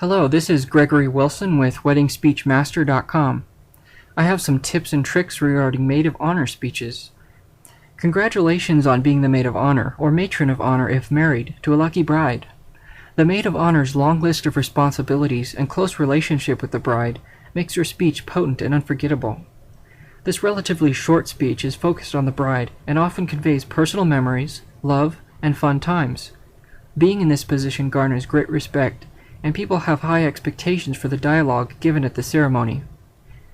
Hello, this is Gregory Wilson with WeddingSpeechMaster.com. I have some tips and tricks regarding Maid of Honor speeches. Congratulations on being the Maid of Honor, or Matron of Honor if married, to a lucky bride. The Maid of Honor's long list of responsibilities and close relationship with the bride makes her speech potent and unforgettable. This relatively short speech is focused on the bride and often conveys personal memories, love, and fun times. Being in this position garners great respect, and people have high expectations for the dialogue given at the ceremony.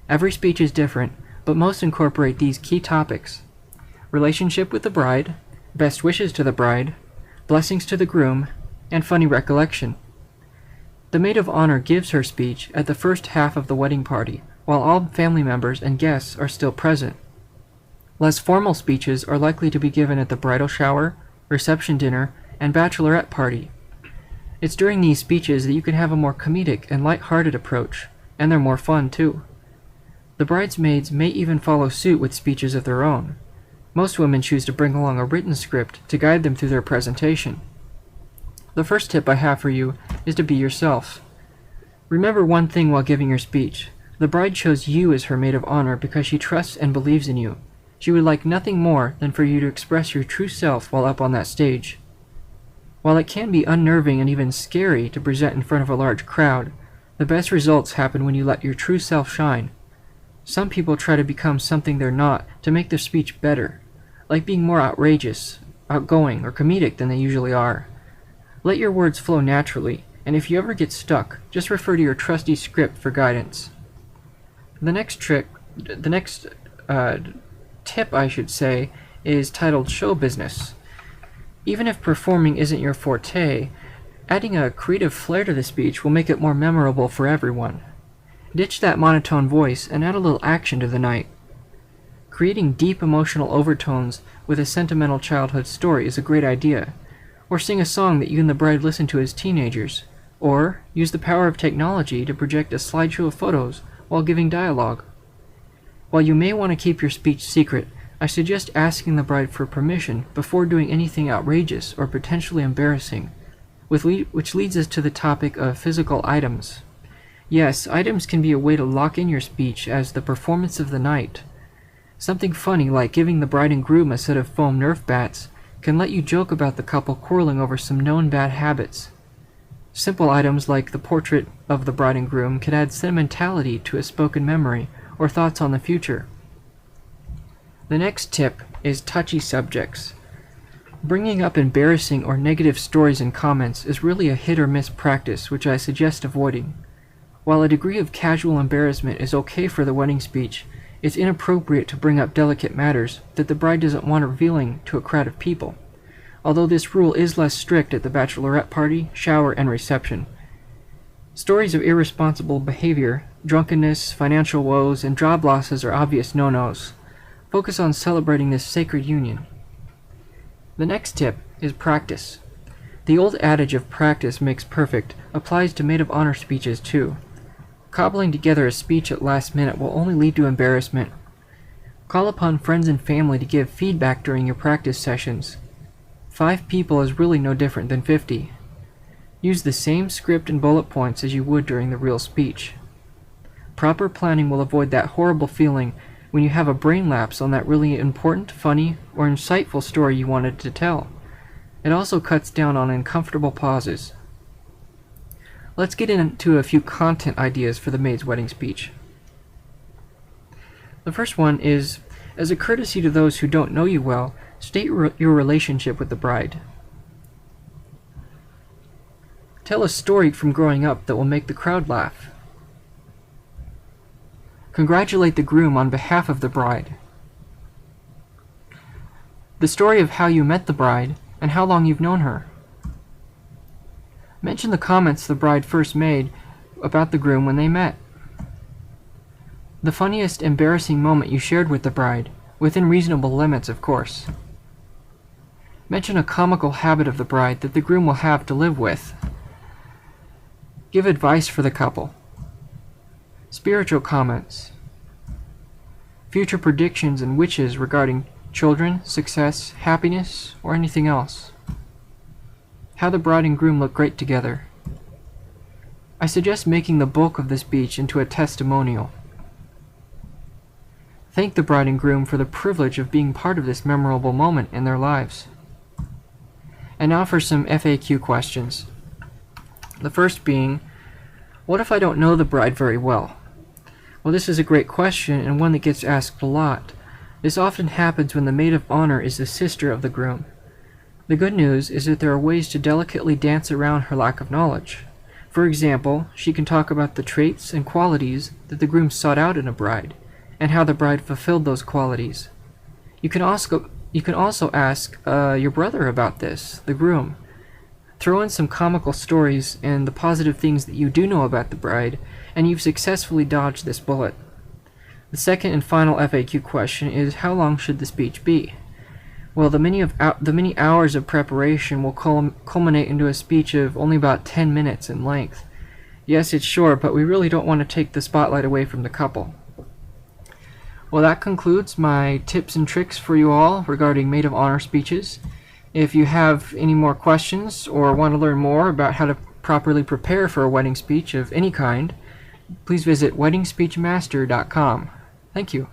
Every speech is different, but most incorporate these key topics: relationship with the bride, best wishes to the bride, blessings to the groom, and funny recollection. The Maid of Honor gives her speech at the first half of the wedding party, while all family members and guests are still present. Less formal speeches are likely to be given at the bridal shower, reception dinner, and bachelorette party. It's during these speeches that you can have a more comedic and light-hearted approach, and they're more fun too. The bridesmaids may even follow suit with speeches of their own. Most women choose to bring along a written script to guide them through their presentation. The first tip I have for you is to be yourself. Remember one thing while giving your speech. The bride chose you as her maid of honor because she trusts and believes in you. She would like nothing more than for you to express your true self while up on that stage. While it can be unnerving and even scary to present in front of a large crowd, the best results happen when you let your true self shine. Some people try to become something they're not to make their speech better, like being more outrageous, outgoing, or comedic than they usually are. Let your words flow naturally, and if you ever get stuck, just refer to your trusty script for guidance. The next tip I should say, is titled Show Business. Even if performing isn't your forte, adding a creative flair to the speech will make it more memorable for everyone. Ditch that monotone voice and add a little action to the night. Creating deep emotional overtones with a sentimental childhood story is a great idea. Or sing a song that you and the bride listened to as teenagers. Or use the power of technology to project a slideshow of photos while giving dialogue. While you may want to keep your speech secret, I suggest asking the bride for permission before doing anything outrageous or potentially embarrassing, which leads us to the topic of physical items. Yes, items can be a way to lock in your speech as the performance of the night. Something funny like giving the bride and groom a set of foam Nerf bats can let you joke about the couple quarreling over some known bad habits. Simple items like the portrait of the bride and groom can add sentimentality to a spoken memory or thoughts on the future. The next tip is touchy subjects. Bringing up embarrassing or negative stories and comments is really a hit or miss practice which I suggest avoiding. While a degree of casual embarrassment is okay for the wedding speech, it's inappropriate to bring up delicate matters that the bride doesn't want revealing to a crowd of people, although this rule is less strict at the bachelorette party, shower, and reception. Stories of irresponsible behavior, drunkenness, financial woes, and job losses are obvious no-nos. Focus on celebrating this sacred union. The next tip is practice. The old adage of practice makes perfect applies to maid of honor speeches too. Cobbling together a speech at last minute will only lead to embarrassment. Call upon friends and family to give feedback during your practice sessions. 5 people is really no different than 50. Use the same script and bullet points as you would during the real speech. Proper planning will avoid that horrible feeling when you have a brain lapse on that really important, funny, or insightful story you wanted to tell. It also cuts down on uncomfortable pauses. Let's get into a few content ideas for the maid's wedding speech. The first one is, as a courtesy to those who don't know you well, state your relationship with the bride. Tell a story from growing up that will make the crowd laugh. Congratulate the groom on behalf of the bride. The story of how you met the bride and how long you've known her. Mention the comments the bride first made about the groom when they met. The funniest, embarrassing moment you shared with the bride, within reasonable limits, of course. Mention a comical habit of the bride that the groom will have to live with. Give advice for the couple. Spiritual comments. Future predictions and wishes regarding children, success, happiness, or anything else. How the bride and groom look great together. I suggest making the bulk of the speech into a testimonial. Thank the bride and groom for the privilege of being part of this memorable moment in their lives. And now for some FAQ questions. The first being, what if I don't know the bride very well? Well, this is a great question and one that gets asked a lot. This often happens when the maid of honor is the sister of the groom. The good news is that there are ways to delicately dance around her lack of knowledge. For example, she can talk about the traits and qualities that the groom sought out in a bride, and how the bride fulfilled those qualities. You can also ask your brother about this, the groom. Throw in some comical stories and the positive things that you do know about the bride, and you've successfully dodged this bullet. The second and final FAQ question is, how long should the speech be? Well, the many hours of preparation will culminate into a speech of only about 10 minutes in length. Yes, it's short, but we really don't want to take the spotlight away from the couple. Well, that concludes my tips and tricks for you all regarding maid of honor speeches. If you have any more questions or want to learn more about how to properly prepare for a wedding speech of any kind, please visit weddingspeechmaster.com. Thank you.